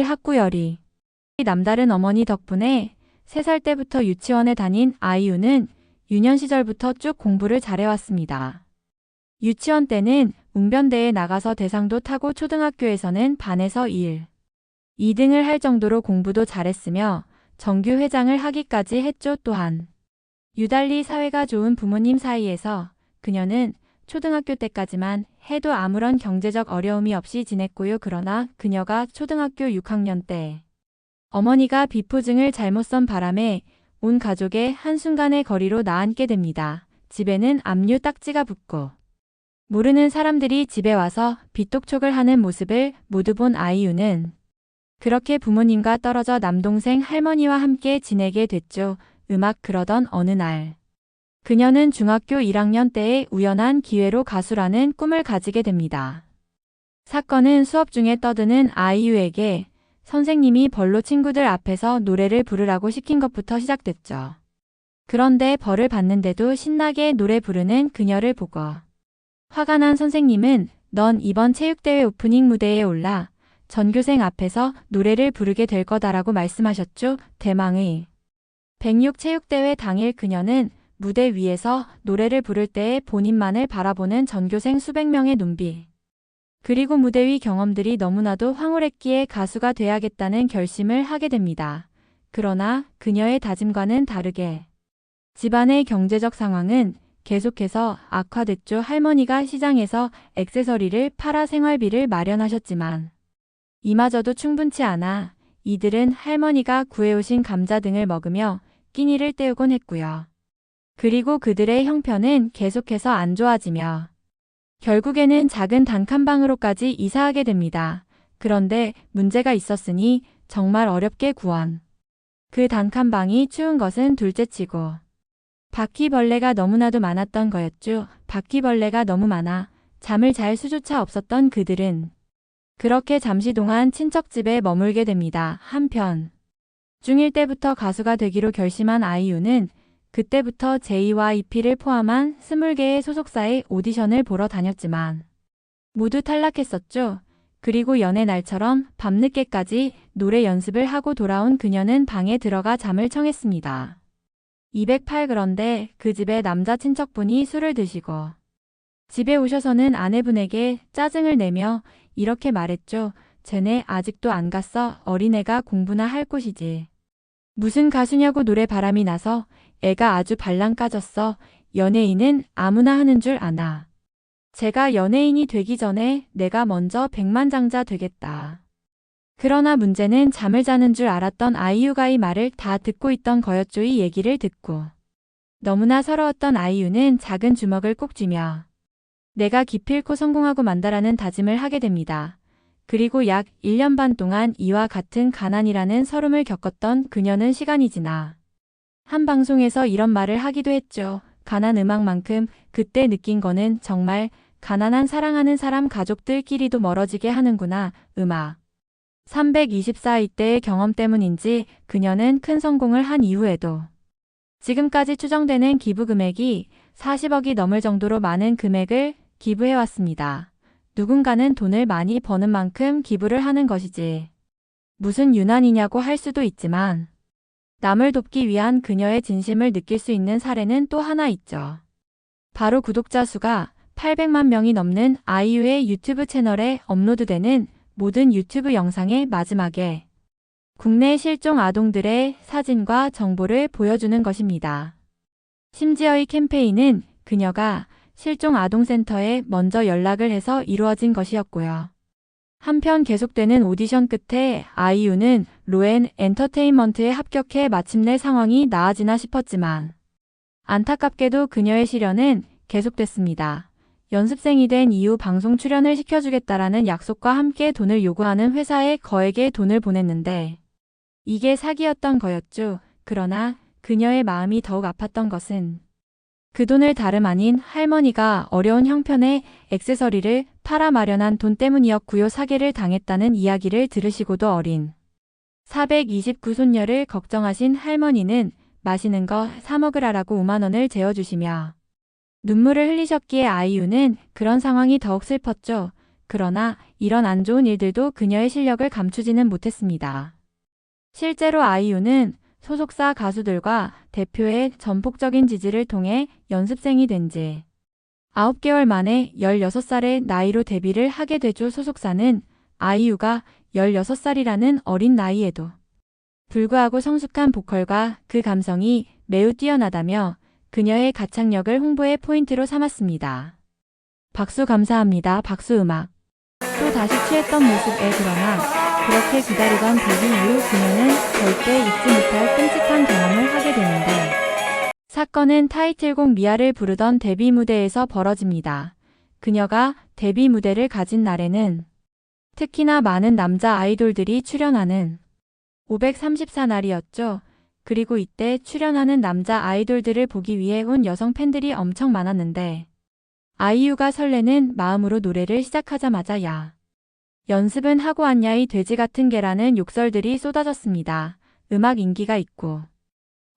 학구열이 남다른 어머니 덕분에 3살 때부터 유치원에 다닌 아이유는 유년 시절부터 쭉 공부를 잘해왔습니다. 유치원 때는 웅변대에 나가서 대상도 타고 초등학교에서는 반에서 1, 2등을 할 정도로 공부도 잘했으며 정규 회장을 하기까지 했죠. 또한 유달리 사회가 좋은 부모님 사이에서 그녀는 초등학교 때까지만 해도 아무런 경제적 어려움이 없이 지냈고요. 그러나 그녀가 초등학교 6학년 때 어머니가 비포증을 잘못 선 바람에 온 가족의 한순간의 거리로 나앉게 됩니다. 집에는 압류 딱지가 붙고 모르는 사람들이 집에 와서 빚독촉을 하는 모습을 모두 본 아이유는 그렇게 부모님과 떨어져 남동생 할머니와 함께 지내게 됐죠. 그러던 어느 날 그녀는 중학교 1학년 때의 우연한 기회로 가수라는 꿈을 가지게 됩니다. 사건은 수업 중에 떠드는 아이유에게 선생님이 벌로 친구들 앞에서 노래를 부르라고 시킨 것부터 시작됐죠. 그런데 벌을 받는데도 신나게 노래 부르는 그녀를 보고 화가 난 선생님은 넌 이번 체육대회 오프닝 무대에 올라 전교생 앞에서 노래를 부르게 될 거다라고 말씀하셨죠. 대망의 106 체육대회 당일 그녀는 무대 위에서 노래를 부를 때에 본인만을 바라보는 전교생 수백 명의 눈빛 그리고 무대 위 경험들이 너무나도 황홀했기에 가수가 돼야겠다는 결심을 하게 됩니다. 그러나 그녀의 다짐과는 다르게 집안의 경제적 상황은 계속해서 악화됐죠. 할머니가 시장에서 액세서리를 팔아 생활비를 마련하셨지만 이마저도 충분치 않아 이들은 할머니가 구해오신 감자 등을 먹으며 끼니를 때우곤 했고요. 그리고 그들의 형편은 계속해서 안 좋아지며 결국에는 작은 단칸방으로까지 이사하게 됩니다. 그런데 문제가 있었으니 정말 어렵게 구한 그 단칸방이 추운 것은 둘째치고 바퀴벌레가 너무나도 많았던 거였죠. 바퀴벌레가 너무 많아 잠을 잘 수조차 없었던 그들은 그렇게 잠시 동안 친척집에 머물게 됩니다. 한편 중1 때부터 가수가 되기로 결심한 아이유는 그때부터 제이와 이피를 포함한 20개의 소속사의 오디션을 보러 다녔지만 모두 탈락했었죠. 그리고 연애 날처럼 밤늦게까지 노래 연습을 하고 돌아온 그녀는 방에 들어가 잠을 청했습니다. 208 그런데 그 집에 남자 친척분이 술을 드시고 집에 오셔서는 아내분에게 짜증을 내며 이렇게 말했죠. 쟤네 아직도 안 갔어. 어린애가 공부나 할 곳이지. 무슨 가수냐고 노래 바람이 나서 애가 아주 발랑 까졌어. 연예인은 아무나 하는 줄 아나. 제가 연예인이 되기 전에 내가 먼저 백만장자 되겠다. 그러나 문제는 잠을 자는 줄 알았던 아이유가 이 말을 다 듣고 있던 거였죠. 이 얘기를 듣고 너무나 서러웠던 아이유는 작은 주먹을 꼭 쥐며 내가 기필코 성공하고 만다라는 다짐을 하게 됩니다. 그리고 약 1년 반 동안 이와 같은 가난이라는 서름을 겪었던 그녀는 시간이 지나 한 방송에서 이런 말을 하기도 했죠. 가난 음악만큼 그때 느낀 거는 정말 가난한 사랑하는 사람 가족들끼리도 멀어지게 하는구나. 음악 324 이때의 경험 때문인지 그녀는 큰 성공을 한 이후에도 지금까지 추정되는 기부 금액이 40억이 넘을 정도로 많은 금액을 기부해왔습니다. 누군가는 돈을 많이 버는 만큼 기부를 하는 것이지 무슨 유난이냐고 할 수도 있지만 남을 돕기 위한 그녀의 진심을 느낄 수 있는 사례는 또 하나 있죠. 바로 구독자 수가 800만 명이 넘는 아이유의 유튜브 채널에 업로드되는 모든 유튜브 영상의 마지막에 국내 실종 아동들의 사진과 정보를 보여주는 것입니다. 심지어 이 캠페인은 그녀가 실종 아동센터에 먼저 연락을 해서 이루어진 것이었고요. 한편 계속되는 오디션 끝에 아이유는 로엔 엔터테인먼트에 합격해 마침내 상황이 나아지나 싶었지만 안타깝게도 그녀의 시련은 계속됐습니다. 연습생이 된 이후 방송 출연을 시켜주겠다라는 약속과 함께 돈을 요구하는 회사에 거액의 돈을 보냈는데 이게 사기였던 거였죠. 그러나 그녀의 마음이 더욱 아팠던 것은 그 돈을 다름 아닌 할머니가 어려운 형편의 액세서리를 팔아 마련한 돈 때문이었고요. 사기를 당했다는 이야기를 들으시고도 어린 429손녀를 걱정하신 할머니는 마시는 거 사 먹으라라고 5만 원을 재어주시며 눈물을 흘리셨기에 아이유는 그런 상황이 더욱 슬펐죠. 그러나 이런 안 좋은 일들도 그녀의 실력을 감추지는 못했습니다. 실제로 아이유는 소속사 가수들과 대표의 전폭적인 지지를 통해 연습생이 된 지 9개월 만에 16살의 나이로 데뷔를 하게 되죠. 소속사는 아이유가 16살이라는 어린 나이에도 불구하고 성숙한 보컬과 그 감성이 매우 뛰어나다며 그녀의 가창력을 홍보의 포인트로 삼았습니다. 박수 감사합니다. 박수음악. 또 다시 취했던 모습에 그러나 그렇게 기다리던 데뷔 이후 그녀는 절대 잊지 못할 끔찍한 경험을 하게 되는데 사건은 타이틀곡 미아를 부르던 데뷔 무대에서 벌어집니다. 그녀가 데뷔 무대를 가진 날에는 특히나 많은 남자 아이돌들이 출연하는 534날이었죠. 그리고 이때 출연하는 남자 아이돌들을 보기 위해 온 여성 팬들이 엄청 많았는데 아이유가 설레는 마음으로 노래를 시작하자마자 야, 연습은 하고 왔냐 이 돼지 같은 개라는 욕설들이 쏟아졌습니다. 음악 인기가 있고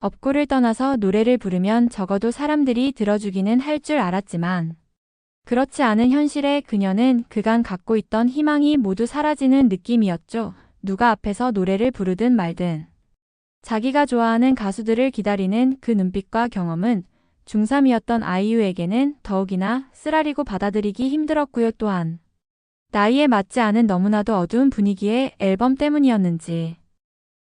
없고를 떠나서 노래를 부르면 적어도 사람들이 들어주기는 할 줄 알았지만 그렇지 않은 현실에 그녀는 그간 갖고 있던 희망이 모두 사라지는 느낌이었죠. 누가 앞에서 노래를 부르든 말든 자기가 좋아하는 가수들을 기다리는 그 눈빛과 경험은 중3이었던 아이유에게는 더욱이나 쓰라리고 받아들이기 힘들었고요. 또한 나이에 맞지 않은 너무나도 어두운 분위기의 앨범 때문이었는지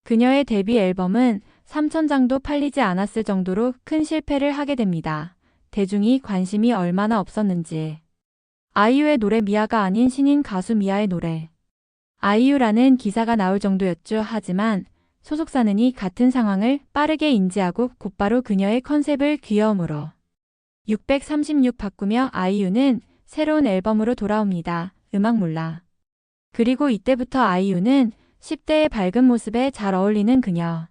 그녀의 데뷔 앨범은 3,000장도 팔리지 않았을 정도로 큰 실패를 하게 됩니다. 대중이 관심이 얼마나 없었는지 아이유의 노래 미아가 아닌 신인 가수 미아의 노래 아이유라는 기사가 나올 정도였죠. 하지만 소속사는 이 같은 상황을 빠르게 인지하고 곧바로 그녀의 컨셉을 귀여움으로 636 바꾸며 아이유는 새로운 앨범으로 돌아옵니다. 음악 몰라. 그리고 이때부터 아이유는 10대의 밝은 모습에 잘 어울리는 그녀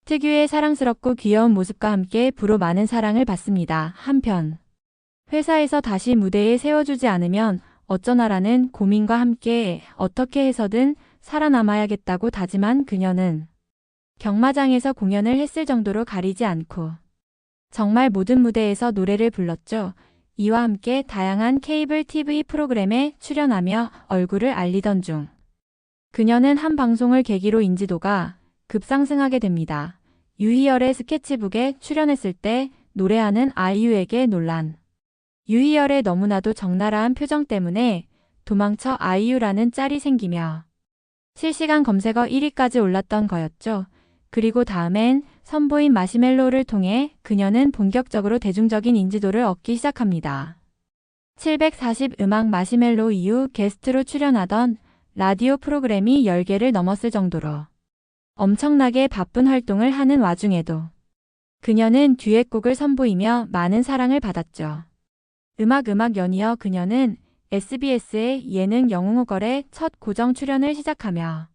특유의 사랑스럽고 귀여운 모습과 함께 부로 많은 사랑을 받습니다. 한편 회사에서 다시 무대에 세워주지 않으면 어쩌나라는 고민과 함께 어떻게 해서든 살아남아야겠다고 다짐한 그녀는 경마장에서 공연을 했을 정도로 가리지 않고 정말 모든 무대에서 노래를 불렀죠. 이와 함께 다양한 케이블 TV 프로그램에 출연하며 얼굴을 알리던 중 그녀는 한 방송을 계기로 인지도가 급상승하게 됩니다. 유희열의 스케치북에 출연했을 때 노래하는 아이유에게 논란. 유희열의 너무나도 적나라한 표정 때문에 도망쳐 아이유라는 짤이 생기며 실시간 검색어 1위까지 올랐던 거였죠. 그리고 다음엔 선보인 마시멜로를 통해 그녀는 본격적으로 대중적인 인지도를 얻기 시작합니다. 740 음악 마시멜로 이후 게스트로 출연하던 라디오 프로그램이 10개를 넘었을 정도로 엄청나게 바쁜 활동을 하는 와중에도 그녀는 듀엣곡을 선보이며 많은 사랑을 받았죠. 음악 연이어 그녀는 SBS의 예능 영웅호걸에 첫 고정 출연을 시작하며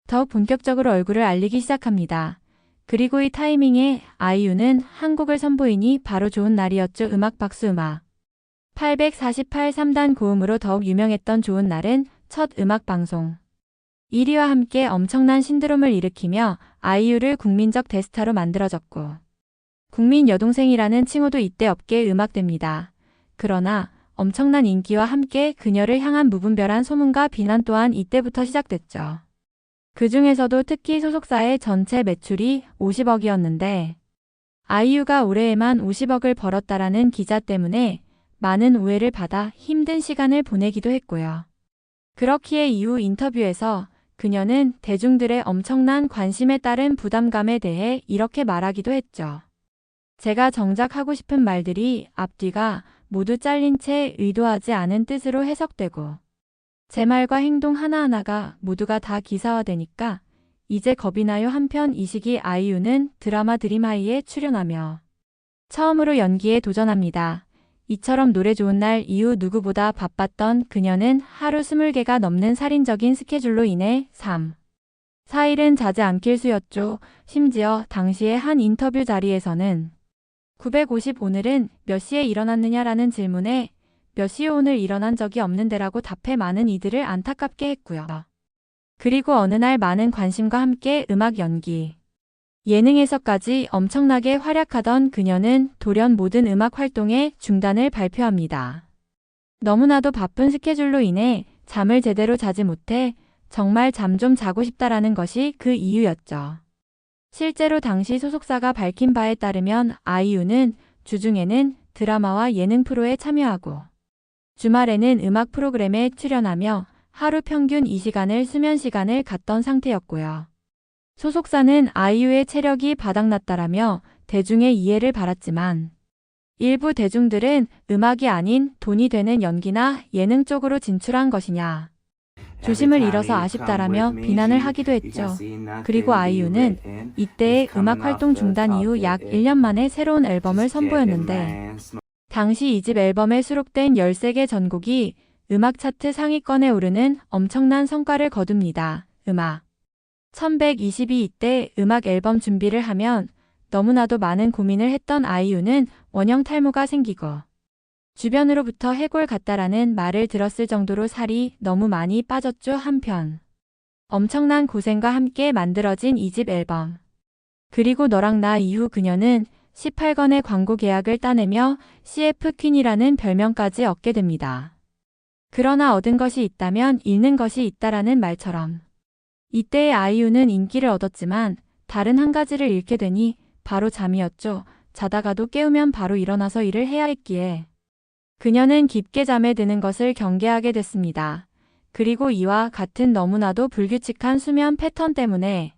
더욱 본격적으로 얼굴을 알리기 시작합니다. 그리고 이 타이밍에 아이유는 한 곡을 선보이니 바로 좋은 날이었죠. 음악 박수음악 848 3단 고음으로 더욱 유명했던 좋은 날은 첫 음악 방송 1위와 함께 엄청난 신드롬을 일으키며 아이유를 국민적 대스타로 만들어졌고 국민 여동생이라는 칭호도 이때 업계에 음악됩니다. 그러나 엄청난 인기와 함께 그녀를 향한 무분별한 소문과 비난 또한 이때부터 시작됐죠. 그 중에서도 특히 소속사의 전체 매출이 50억이었는데 아이유가 올해에만 50억을 벌었다라는 기자 때문에 많은 오해를 받아 힘든 시간을 보내기도 했고요. 그렇기에 이후 인터뷰에서 그녀는 대중들의 엄청난 관심에 따른 부담감에 대해 이렇게 말하기도 했죠. 제가 정작 하고 싶은 말들이 앞뒤가 모두 잘린 채 의도하지 않은 뜻으로 해석되고 제 말과 행동 하나하나가 모두가 다 기사화되니까 이제 겁이 나요. 한편 이 시기 아이유는 드라마 드림하이에 출연하며 처음으로 연기에 도전합니다. 이처럼 노래 좋은 날 이후 누구보다 바빴던 그녀는 하루 20개가 넘는 살인적인 스케줄로 인해 3, 4일은 자지 않길 수였죠. 심지어 당시의 한 인터뷰 자리에서는 950 오늘은 몇 시에 일어났느냐라는 질문에 몇 시에 오늘 일어난 적이 없는데라고 답해 많은 이들을 안타깝게 했고요. 그리고 어느 날 많은 관심과 함께 음악 연기, 예능에서까지 엄청나게 활약하던 그녀는 돌연 모든 음악 활동의 중단을 발표합니다. 너무나도 바쁜 스케줄로 인해 잠을 제대로 자지 못해 정말 잠 좀 자고 싶다라는 것이 그 이유였죠. 실제로 당시 소속사가 밝힌 바에 따르면 아이유는 주중에는 드라마와 예능 프로에 참여하고 주말에는 음악 프로그램에 출연하며 하루 평균 2시간을 수면 시간을 갖던 상태였고요. 소속사는 아이유의 체력이 바닥났다라며 대중의 이해를 바랐지만 일부 대중들은 음악이 아닌 돈이 되는 연기나 예능 쪽으로 진출한 것이냐, 조심을 잃어서 아쉽다라며 비난을 하기도 했죠. 그리고 아이유는 이때의 음악 활동 중단 이후 약 1년 만에 새로운 앨범을 선보였는데 당시 2집 앨범에 수록된 13개 전곡이 음악 차트 상위권에 오르는 엄청난 성과를 거둡니다. 음악 1122 이때 음악 앨범 준비를 하면 너무나도 많은 고민을 했던 아이유는 원형 탈모가 생기고 주변으로부터 해골 같다라는 말을 들었을 정도로 살이 너무 많이 빠졌죠. 한편 엄청난 고생과 함께 만들어진 2집 앨범 그리고 너랑 나 이후 그녀는 18건의 광고 계약을 따내며 CF 퀸이라는 별명까지 얻게 됩니다. 그러나 얻은 것이 있다면 잃는 것이 있다라는 말처럼 이때의 아이유는 인기를 얻었지만 다른 한 가지를 잃게 되니 바로 잠이었죠. 자다가도 깨우면 바로 일어나서 일을 해야 했기에 그녀는 깊게 잠에 드는 것을 경계하게 됐습니다. 그리고 이와 같은 너무나도 불규칙한 수면 패턴 때문에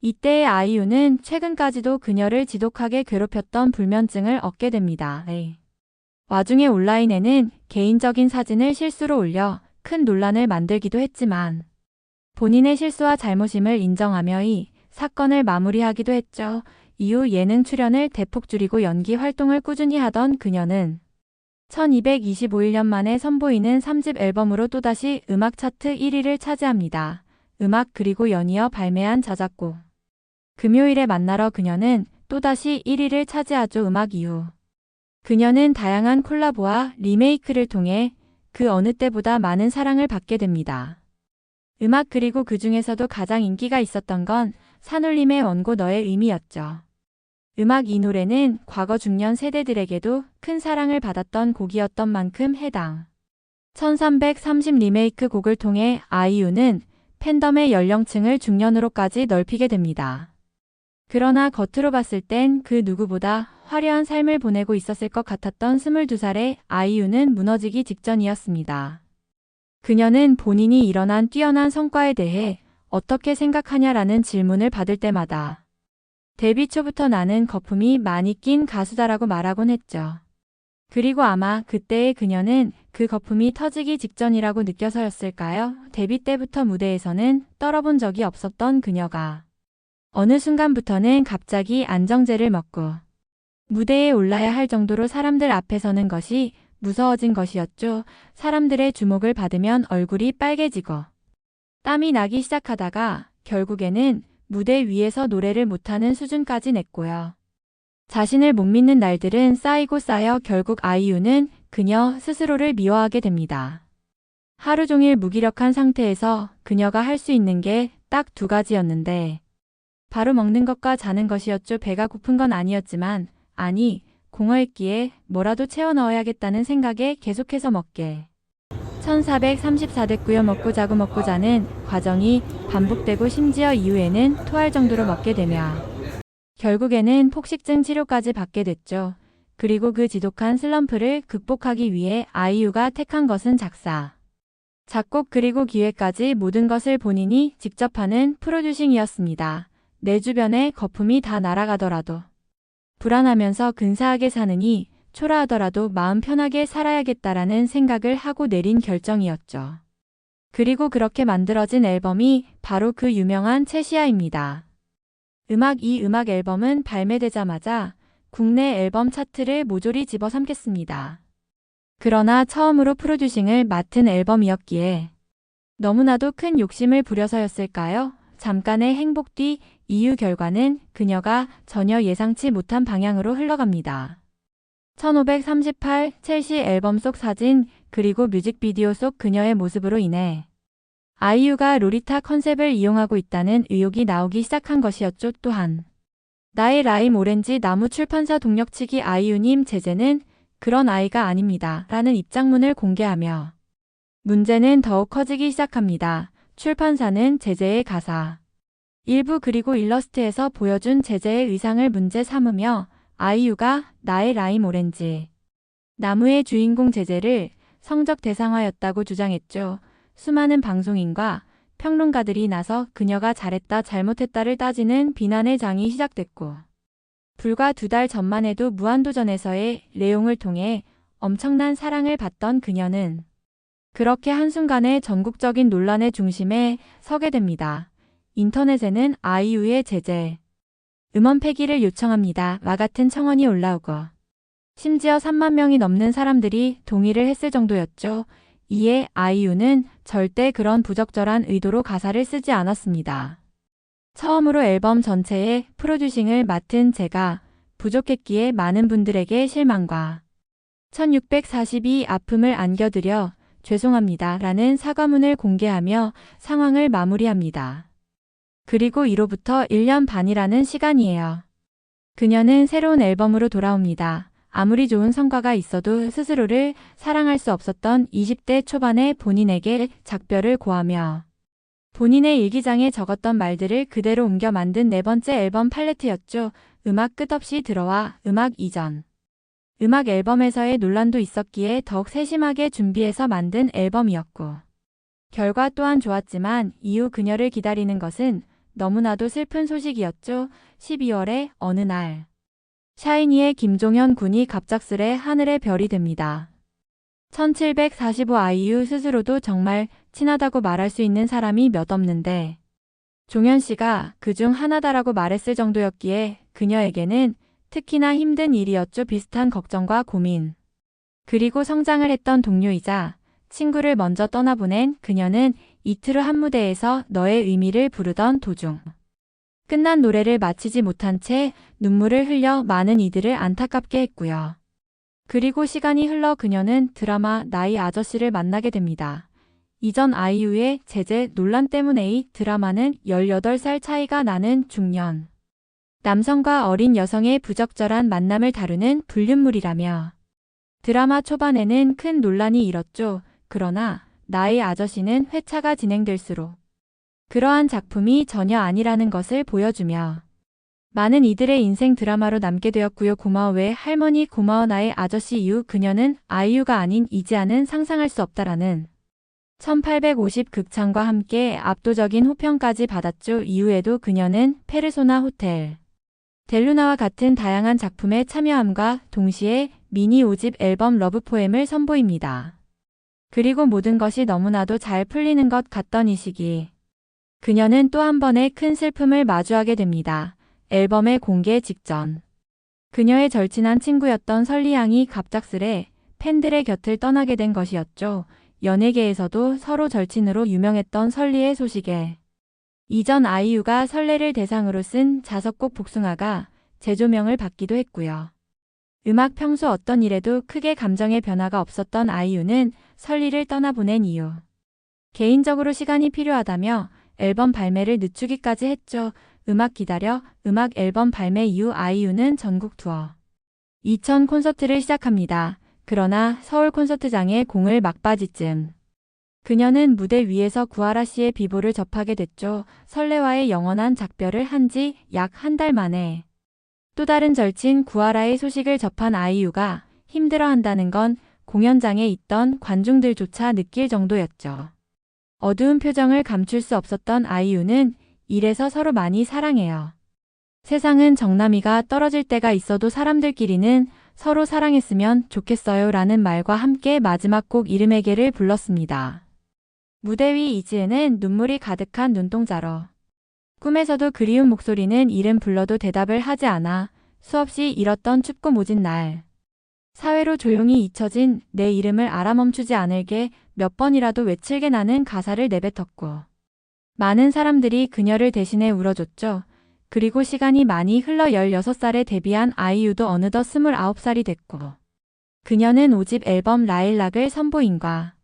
이때의 아이유는 최근까지도 그녀를 지독하게 괴롭혔던 불면증을 얻게 됩니다. 와중에 온라인에는 개인적인 사진을 실수로 올려 큰 논란을 만들기도 했지만 본인의 실수와 잘못임을 인정하며 이 사건을 마무리하기도 했죠. 이후 예능 출연을 대폭 줄이고 연기 활동을 꾸준히 하던 그녀는 1225일 만에 선보이는 3집 앨범으로 또다시 음악 차트 1위를 차지합니다. 음악 그리고 연이어 발매한 자작곡 금요일에 만나러 그녀는 또다시 1위를 차지하죠. 음악 이후 그녀는 다양한 콜라보와 리메이크를 통해 그 어느 때보다 많은 사랑을 받게 됩니다. 음악 그리고 그 중에서도 가장 인기가 있었던 건 산울림의 원고 너의 의미였죠. 음악 이 노래는 과거 중년 세대들에게도 큰 사랑을 받았던 곡이었던 만큼 해당 1330 리메이크 곡을 통해 아이유는 팬덤의 연령층을 중년으로까지 넓히게 됩니다. 그러나 겉으로 봤을 땐 그 누구보다 화려한 삶을 보내고 있었을 것 같았던 22살의 아이유는 무너지기 직전이었습니다. 그녀는 본인이 일어난 뛰어난 성과에 대해 어떻게 생각하냐라는 질문을 받을 때마다 데뷔 초부터 나는 거품이 많이 낀 가수다라고 말하곤 했죠. 그리고 아마 그때의 그녀는 그 거품이 터지기 직전이라고 느껴서였을까요? 데뷔 때부터 무대에서는 떨어본 적이 없었던 그녀가 어느 순간부터는 갑자기 안정제를 먹고 무대에 올라야 할 정도로 사람들 앞에 서는 것이 무서워진 것이었죠. 사람들의 주목을 받으면 얼굴이 빨개지고 땀이 나기 시작하다가 결국에는 무대 위에서 노래를 못하는 수준까지 냈고요. 자신을 못 믿는 날들은 쌓이고 쌓여 결국 아이유는 그녀 스스로를 미워하게 됩니다. 하루 종일 무기력한 상태에서 그녀가 할 수 있는 게 딱 두 가지였는데 바로 먹는 것과 자는 것이었죠. 배가 고픈 건 아니었지만 공허했기에 뭐라도 채워 넣어야겠다는 생각에 계속해서 먹게. 1434됐고요. 먹고 자는 과정이 반복되고 심지어 이후에는 토할 정도로 먹게 되며 결국에는 폭식증 치료까지 받게 됐죠. 그리고 그 지독한 슬럼프를 극복하기 위해 아이유가 택한 것은 작사, 작곡 그리고 기획까지 모든 것을 본인이 직접 하는 프로듀싱이었습니다. 내 주변에 거품이 다 날아가더라도 불안하면서 근사하게 사느니 초라하더라도 마음 편하게 살아야겠다라는 생각을 하고 내린 결정이었죠. 그리고 그렇게 만들어진 앨범이 바로 그 유명한 채시아입니다. 이 음악 앨범은 발매되자마자 국내 앨범 차트를 모조리 집어삼켰습니다. 그러나 처음으로 프로듀싱을 맡은 앨범이었기에 너무나도 큰 욕심을 부려서였을까요? 잠깐의 행복 뒤 이유 결과는 그녀가 전혀 예상치 못한 방향으로 흘러갑니다. 1538 첼시 앨범 속 사진 그리고 뮤직비디오 속 그녀의 모습으로 인해 아이유가 로리타 컨셉을 이용하고 있다는 의혹이 나오기 시작한 것이었죠. 또한 나의 라임 오렌지 나무 출판사 동력 측이 아이유님 제재는 그런 아이가 아닙니다 라는 입장문을 공개하며 문제는 더욱 커지기 시작합니다. 출판사는 제재의 가사. 일부 그리고 일러스트에서 보여준 제재의 의상을 문제 삼으며 아이유가 나의 라임 오렌지, 나무의 주인공 제재를 성적 대상화였다고 주장했죠. 수많은 방송인과 평론가들이 나서 그녀가 잘했다 잘못했다를 따지는 비난의 장이 시작됐고, 불과 2달 전만 해도 무한도전에서의 레옹을 통해 엄청난 사랑을 받던 그녀는 그렇게 한순간에 전국적인 논란의 중심에 서게 됩니다. 인터넷에는 아이유의 제재, 음원 폐기를 요청합니다. 와 같은 청원이 올라오고 심지어 3만 명이 넘는 사람들이 동의를 했을 정도였죠. 이에 아이유는 절대 그런 부적절한 의도로 가사를 쓰지 않았습니다. 처음으로 앨범 전체의 프로듀싱을 맡은 제가 부족했기에 많은 분들에게 실망과 1642 아픔을 안겨드려 죄송합니다 라는 사과문을 공개하며 상황을 마무리합니다. 그리고 이로부터 1년 반이라는 시간이에요. 그녀는 새로운 앨범으로 돌아옵니다. 아무리 좋은 성과가 있어도 스스로를 사랑할 수 없었던 20대 초반의 본인에게 작별을 고하며 본인의 일기장에 적었던 말들을 그대로 옮겨 만든 4번째 앨범 팔레트였죠. 음악 끝없이 들어와 음악 이전. 음악 앨범에서의 논란도 있었기에 더욱 세심하게 준비해서 만든 앨범이었고, 결과 또한 좋았지만 이후 그녀를 기다리는 것은 너무나도 슬픈 소식이었죠. 12월의 어느 날, 샤이니의 김종현 군이 갑작스레 하늘의 별이 됩니다. 1745 아이유 스스로도 정말 친하다고 말할 수 있는 사람이 몇 없는데 종현 씨가 그중 하나다라고 말했을 정도였기에 그녀에게는 특히나 힘든 일이었죠. 비슷한 걱정과 고민. 그리고 성장을 했던 동료이자 친구를 먼저 떠나보낸 그녀는 이틀 후 한 무대에서 너의 의미를 부르던 도중 끝난 노래를 마치지 못한 채 눈물을 흘려 많은 이들을 안타깝게 했고요. 그리고 시간이 흘러 그녀는 드라마 나이 아저씨를 만나게 됩니다. 이전 아이유의 제재 논란 때문에 이 드라마는 18살 차이가 나는 중년 남성과 어린 여성의 부적절한 만남을 다루는 불륜물이라며 드라마 초반에는 큰 논란이 일었죠. 그러나 나의 아저씨는 회차가 진행될수록 그러한 작품이 전혀 아니라는 것을 보여주며 많은 이들의 인생 드라마로 남게 되었고요. 고마워 왜 할머니 고마워 나의 아저씨 이후 그녀는 아이유가 아닌 이지아는 상상할 수 없다라는 1850 극찬과 함께 압도적인 호평까지 받았죠. 이후에도 그녀는 페르소나 호텔, 델루나와 같은 다양한 작품에 참여함과 동시에 미니 5집 앨범 러브 포엠을 선보입니다. 그리고 모든 것이 너무나도 잘 풀리는 것 같던 이 시기, 그녀는 또 한 번의 큰 슬픔을 마주하게 됩니다. 앨범의 공개 직전, 그녀의 절친한 친구였던 설리양이 갑작스레 팬들의 곁을 떠나게 된 것이었죠. 연예계에서도 서로 절친으로 유명했던 설리의 소식에 이전 아이유가 설레를 대상으로 쓴 자석곡 복숭아가 재조명을 받기도 했고요. 음악 평소 어떤 일에도 크게 감정의 변화가 없었던 아이유는 설리를 떠나보낸 이유, 개인적으로 시간이 필요하다며 앨범 발매를 늦추기까지 했죠. 음악 기다려 음악 앨범 발매 이후 아이유는 전국 투어 2000 콘서트를 시작합니다. 그러나 서울 콘서트장에 공을 막바지쯤 그녀는 무대 위에서 구하라 씨의 비보를 접하게 됐죠. 설레와의 영원한 작별을 한 지 약 한 달 만에 또 다른 절친 구하라의 소식을 접한 아이유가 힘들어한다는 건 공연장에 있던 관중들조차 느낄 정도였죠. 어두운 표정을 감출 수 없었던 아이유는 이래서 서로 많이 사랑해요. 세상은 정남이가 떨어질 때가 있어도 사람들끼리는 서로 사랑했으면 좋겠어요 라는 말과 함께 마지막 곡 이름에게를 불렀습니다. 무대 위 이지은은 눈물이 가득한 눈동자로 꿈에서도 그리운 목소리는 이름 불러도 대답을 하지 않아 수없이 잃었던 춥고 모진 날, 사회로 조용히 잊혀진 내 이름을 알아멈추지 않을게 몇 번이라도 외칠게 나는 가사를 내뱉었고 많은 사람들이 그녀를 대신해 울어줬죠. 그리고 시간이 많이 흘러 16살에 데뷔한 아이유도 어느덧 29살이 됐고 그녀는 5집 앨범 라일락을 선보임과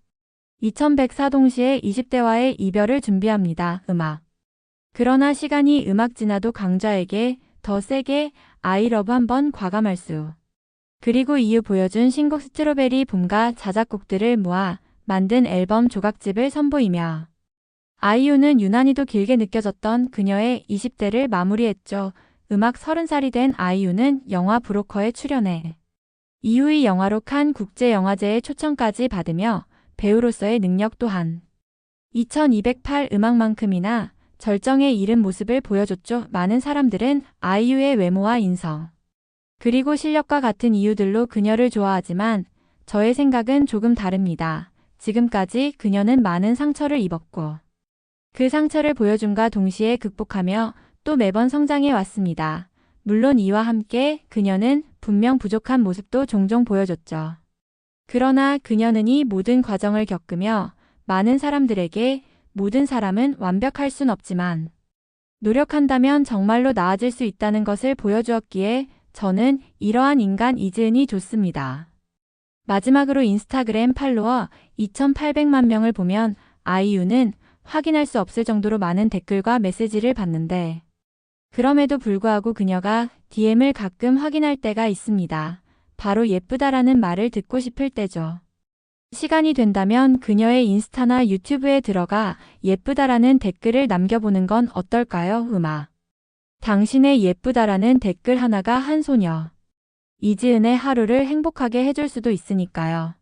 2104 동시에 20대와의 이별을 준비합니다. 음악. 그러나 시간이 음악 지나도 강자에게 더 세게 I love 한번 과감할 수. 그리고 이후 보여준 신곡 스트로베리 봄과 자작곡들을 모아 만든 앨범 조각집을 선보이며 아이유는 유난히도 길게 느껴졌던 그녀의 20대를 마무리했죠. 음악 30살이 된 아이유는 영화 브로커에 출연해 이후의 영화로 칸 국제영화제에 초청까지 받으며 배우로서의 능력 또한 2208 음악만큼이나 절정에 이른 모습을 보여줬죠. 많은 사람들은 아이유의 외모와 인성, 그리고 실력과 같은 이유들로 그녀를 좋아하지만 저의 생각은 조금 다릅니다. 지금까지 그녀는 많은 상처를 입었고 그 상처를 보여줌과 동시에 극복하며 또 매번 성장해 왔습니다. 물론 이와 함께 그녀는 분명 부족한 모습도 종종 보여줬죠. 그러나 그녀는 이 모든 과정을 겪으며 많은 사람들에게 모든 사람은 완벽할 순 없지만 노력한다면 정말로 나아질 수 있다는 것을 보여주었기에 저는 이러한 인간 이지은이 좋습니다. 마지막으로 인스타그램 팔로워 2,800만 명을 보면 아이유는 확인할 수 없을 정도로 많은 댓글과 메시지를 받는데 그럼에도 불구하고 그녀가 DM을 가끔 확인할 때가 있습니다. 바로 예쁘다라는 말을 듣고 싶을 때죠. 시간이 된다면 그녀의 인스타나 유튜브에 들어가 예쁘다라는 댓글을 남겨보는 건 어떨까요? 당신의 예쁘다라는 댓글 하나가 한 소녀 이지은의 하루를 행복하게 해줄 수도 있으니까요.